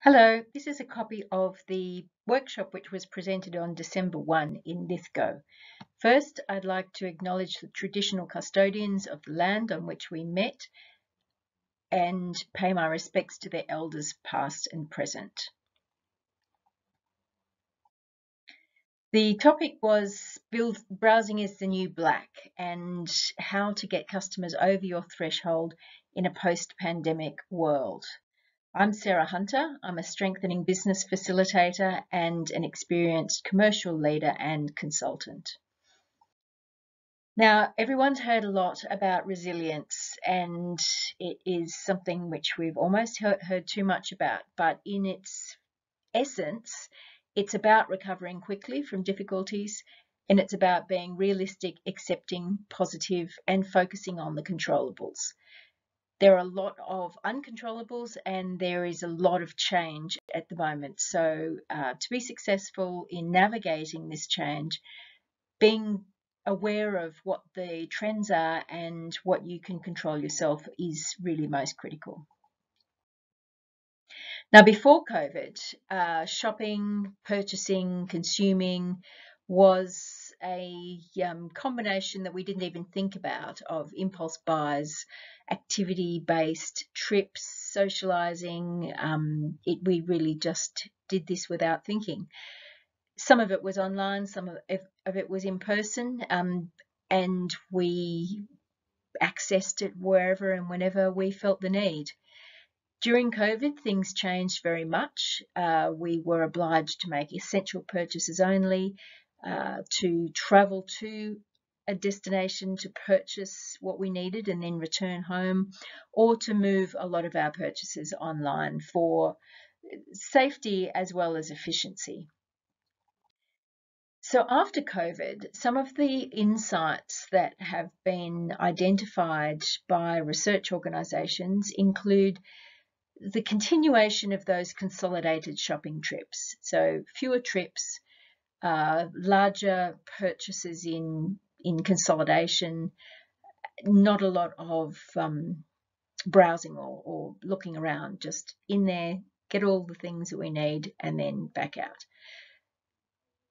Hello, this is a copy of the workshop which was presented on December 1 in Lithgow. First, I'd like to acknowledge the traditional custodians of the land on which we met and pay my respects to their elders past and present. The topic was browsing is the new black and how to get customers over your threshold in a post-pandemic world. I'm Sarah Hunter. I'm a strengthening business facilitator and an experienced commercial leader and consultant. Now, everyone's heard a lot about resilience, and it is something which we've almost heard too much about, but in its essence, it's about recovering quickly from difficulties, and it's about being realistic, accepting, positive, and focusing on the controllables. There are a lot of uncontrollables and there is a lot of change at the moment. So to be successful in navigating this change, being aware of what the trends are and what you can control yourself is really most critical. Now, before COVID, shopping, purchasing, consuming was a combination that we didn't even think about of impulse buys, activity-based trips, socializing. We really just did this without thinking. Some of it was online, some of it was in person, and we accessed it wherever and whenever we felt the need. During COVID, things changed very much. We were obliged to make essential purchases only, to travel to a destination to purchase what we needed and then return home, or to move a lot of our purchases online for safety as well as efficiency. So after COVID, some of the insights that have been identified by research organisations include the continuation of those consolidated shopping trips. So fewer trips, larger purchases in consolidation, not a lot of browsing or looking around, just in there, get all the things that we need and then back out.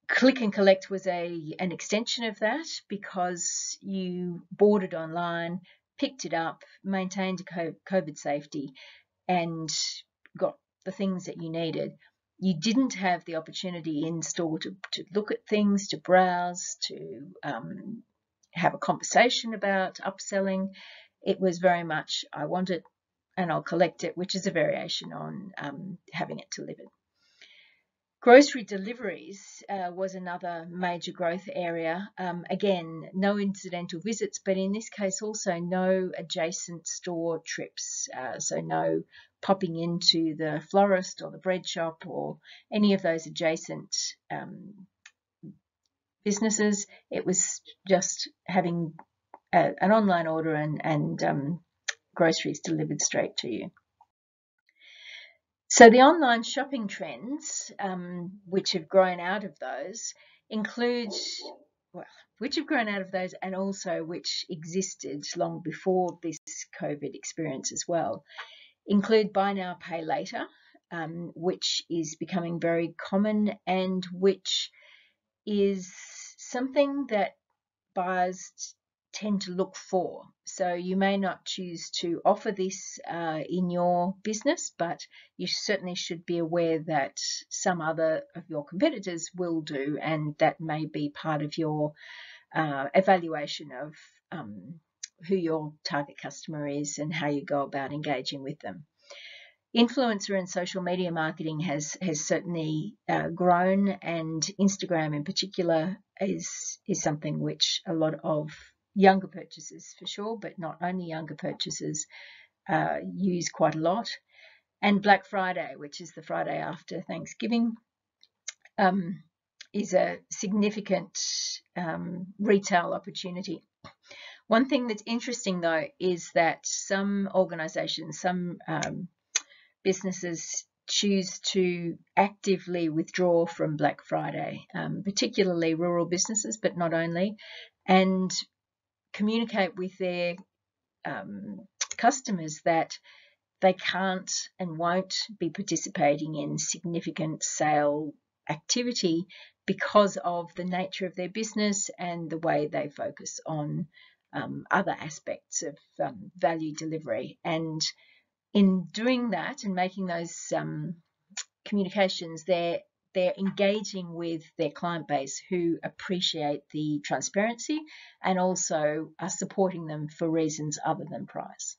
Click and collect was an extension of that because you boarded online, picked it up, maintained COVID safety, and got the things that you needed. You didn't have the opportunity in store to look at things, to browse, to have a conversation about upselling. It was very much, I want it and I'll collect it, which is a variation on having it delivered. Grocery deliveries was another major growth area. Again, no incidental visits, but in this case also no adjacent store trips. So no popping into the florist or the bread shop or any of those adjacent businesses. It was just having an online order and groceries delivered straight to you. So the online shopping trends, which have grown out of those, include, which have grown out of those and also which existed long before this COVID experience as well, include buy now, pay later, which is becoming very common and which is something that buyers tend to look for. So you may not choose to offer this in your business, but you certainly should be aware that some other of your competitors will do, and that may be part of your evaluation of who your target customer is and how you go about engaging with them. Influencer and social media marketing has certainly grown, and Instagram in particular is something which a lot of younger purchasers for sure, but not only younger purchasers use quite a lot. And Black Friday, which is the Friday after Thanksgiving, is a significant retail opportunity. One thing that's interesting though is that some organisations, some businesses choose to actively withdraw from Black Friday, particularly rural businesses, but not only, and communicate with their customers that they can't and won't be participating in significant sale activity because of the nature of their business and the way they focus on other aspects of value delivery. And in doing that and making those communications, they're engaging with their client base who appreciate the transparency and also are supporting them for reasons other than price.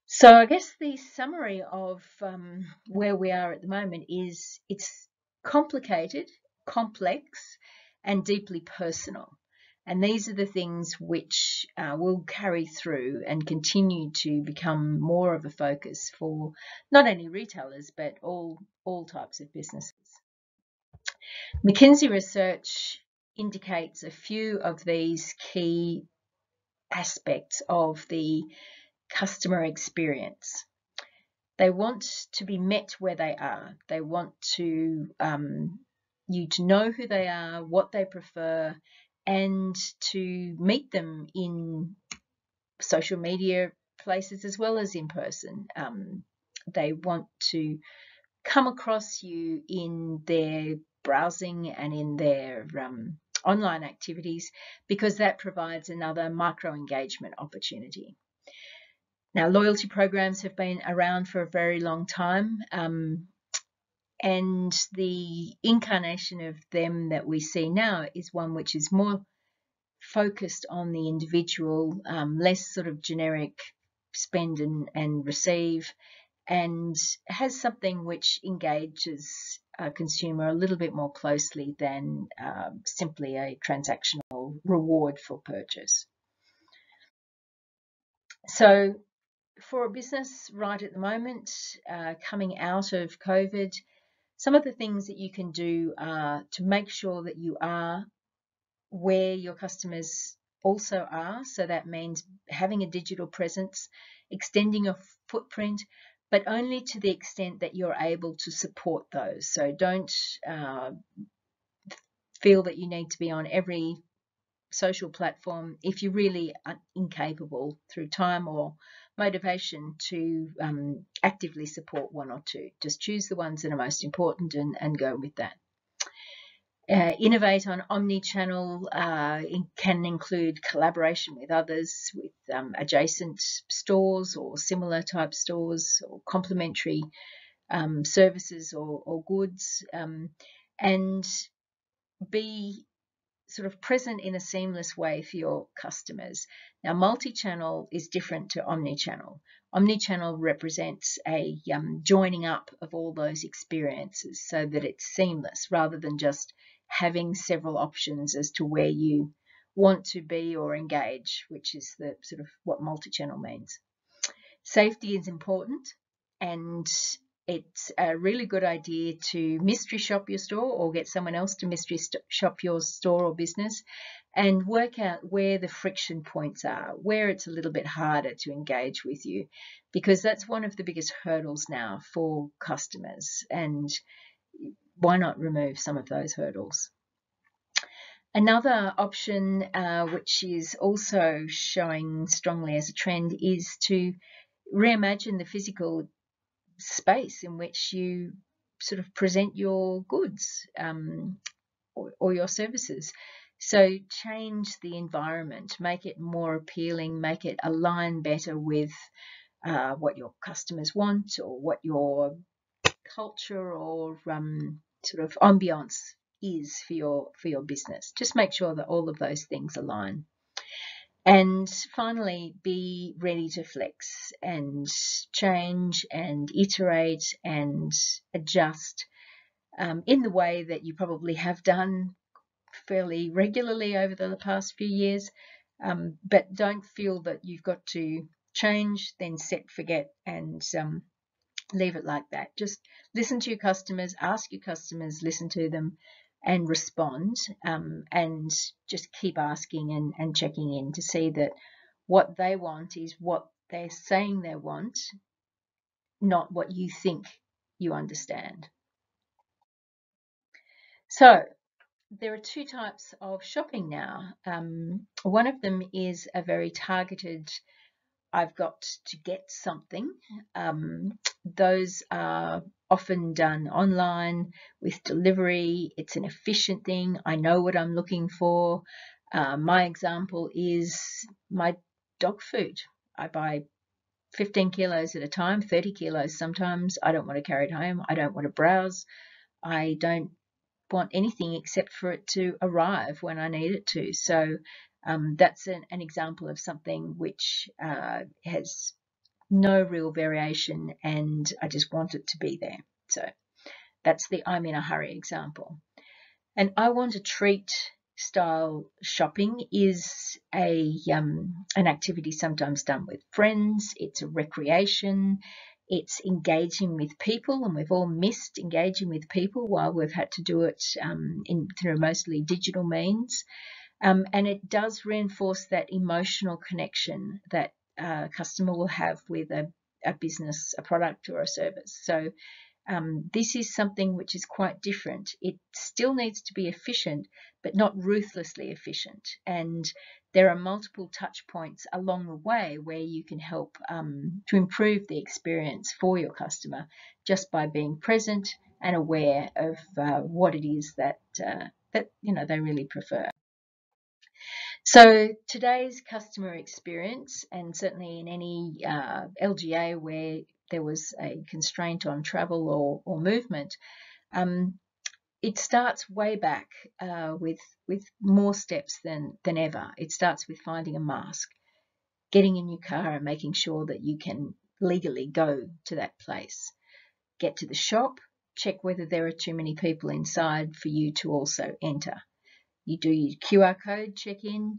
So I guess the summary of where we are at the moment is it's complicated, complex, and deeply personal. And these are the things which will carry through and continue to become more of a focus for not only retailers, but all types of businesses. McKinsey research indicates a few of these key aspects of the customer experience. They want to be met where they are. They want to you to know who they are, what they prefer, and to meet them in social media places as well as in person. They want to come across you in their browsing and in their online activities because that provides another micro engagement opportunity. Now, loyalty programs have been around for a very long time, and the incarnation of them that we see now is one which is more focused on the individual, less sort of generic spend and receive, and has something which engages a consumer a little bit more closely than simply a transactional reward for purchase. So for a business right at the moment, coming out of COVID, some of the things that you can do are to make sure that you are where your customers also are. So that means having a digital presence, extending a footprint, but only to the extent that you're able to support those. So don't feel that you need to be on every social platform if you're really incapable through time or motivation to actively support one or two. Just choose the ones that are most important and go with that. Innovate on omni-channel can include collaboration with others, with adjacent stores or similar type stores or complementary services or goods, and be sort of present in a seamless way for your customers. Now, multi-channel is different to omni-channel. Omni-channel represents a joining up of all those experiences so that it's seamless rather than just having several options as to where you want to be or engage, which is the sort of what multi-channel means. Safety is important, and it's a really good idea to mystery shop your store or get someone else to mystery shop your store or business and work out where the friction points are, where it's a little bit harder to engage with you, because that's one of the biggest hurdles now for customers, and why not remove some of those hurdles? Another option which is also showing strongly as a trend is to reimagine the physical space in which you sort of present your goods or your services. So change the environment, make it more appealing, make it align better with what your customers want or what your culture or sort of ambiance is for your business. Just make sure that all of those things align. And finally, be ready to flex and change and iterate and adjust in the way that you probably have done fairly regularly over the past few years. But don't feel that you've got to change, then set, forget, and leave it like that. Just listen to your customers, ask your customers, listen to them, and respond, and just keep asking and checking in to see that what they want is what they're saying they want, not what you think you understand. So there are two types of shopping now. One of them is a very targeted I've got to get something. Those are often done online with delivery. It's an efficient thing. I know what I'm looking for. My example is my dog food. I buy 15 kilos at a time, 30 kilos sometimes. I don't want to carry it home. I don't want to browse. I don't want anything except for it to arrive when I need it to. So that's an example of something which has no real variation, and I just want it to be there. So that's the I'm in a hurry example. And I want a treat style shopping is an activity sometimes done with friends. It's a recreation. It's engaging with people, and we've all missed engaging with people while we've had to do it through mostly digital means. And it does reinforce that emotional connection that a customer will have with a business, a product or a service. So this is something which is quite different. It still needs to be efficient, but not ruthlessly efficient. And there are multiple touch points along the way where you can help to improve the experience for your customer just by being present and aware of what it is that they really prefer. So today's customer experience, and certainly in any LGA where there was a constraint on travel or movement, it starts way back with more steps than ever. It starts with finding a mask, getting in your car and making sure that you can legally go to that place. Get to the shop, check whether there are too many people inside for you to also enter. You do your QR code check-in,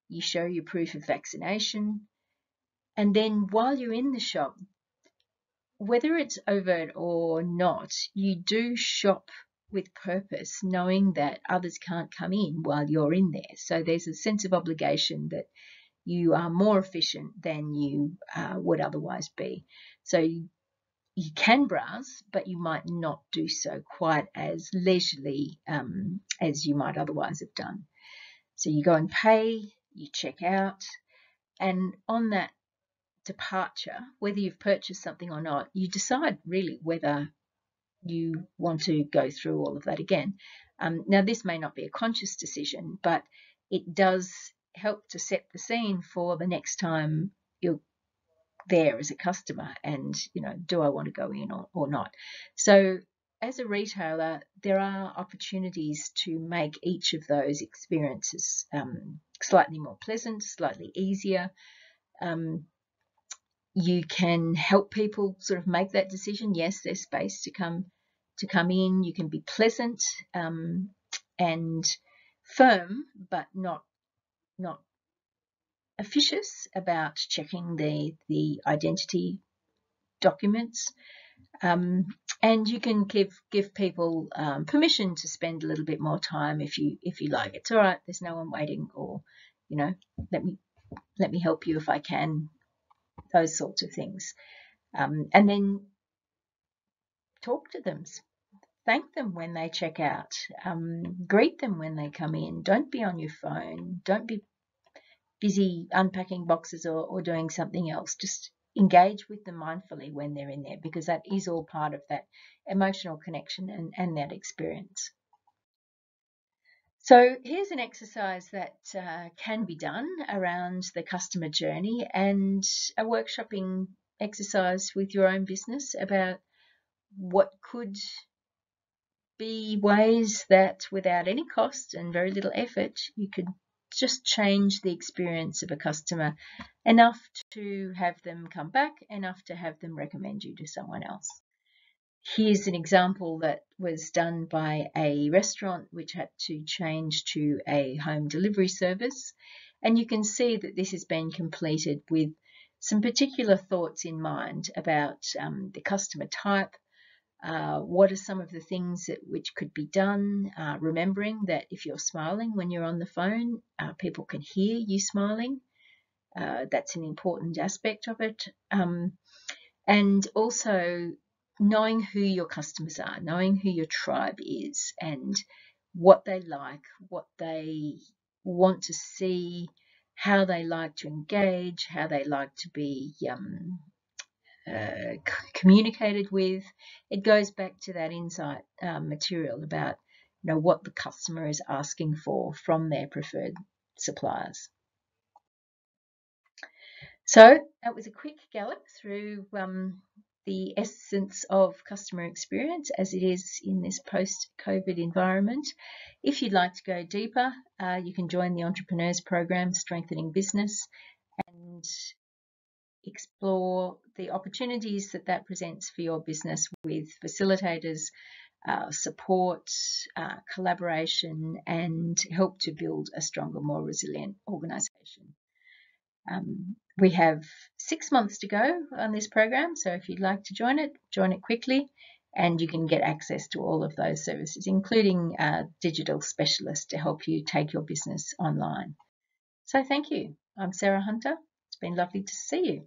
you show your proof of vaccination, and then while you're in the shop, whether it's overt or not, you do shop with purpose, knowing that others can't come in while you're in there. So there's a sense of obligation that you are more efficient than you would otherwise be. So you can browse, but you might not do so quite as leisurely as you might otherwise have done. So you go and pay, you check out, and on that departure, whether you've purchased something or not, you decide really whether you want to go through all of that again. Now, this may not be a conscious decision, but it does help to set the scene for the next time you're there as a customer and, do I want to go in or not? So as a retailer, there are opportunities to make each of those experiences slightly more pleasant, slightly easier. You can help people sort of make that decision. Yes, there's space to come in. You can be pleasant and firm, but not officious about checking the identity documents. And you can give people permission to spend a little bit more time if you like. It's all right. There's no one waiting, or let me help you if I can. Those sorts of things, and then talk to them. Thank them when they check out. Greet them when they come in. Don't be on your phone. Don't be busy unpacking boxes or doing something else. Just engage with them mindfully when they're in there, because that is all part of that emotional connection and that experience. So here's an exercise that can be done around the customer journey, and a workshopping exercise with your own business about what could be ways that without any cost and very little effort, you could just change the experience of a customer enough to have them come back, enough to have them recommend you to someone else. Here's an example that was done by a restaurant which had to change to a home delivery service. And you can see that this has been completed with some particular thoughts in mind about the customer type. What are some of the things which could be done? Remembering that if you're smiling when you're on the phone, people can hear you smiling. That's an important aspect of it. And also knowing who your customers are, knowing who your tribe is and what they like, what they want to see, how they like to engage, how they like to be communicated with. It goes back to that insight material about what the customer is asking for from their preferred suppliers. So that was a quick gallop through the essence of customer experience as it is in this post-COVID environment. If you'd like to go deeper, you can join the Entrepreneurs Program, Strengthening Business, and explore the opportunities that presents for your business with facilitators, support, collaboration, and help to build a stronger, more resilient organisation. We have 6 months to go on this program, so if you'd like to join it quickly, and you can get access to all of those services, including a digital specialist to help you take your business online. So thank you. I'm Sarah Hunter. It's been lovely to see you.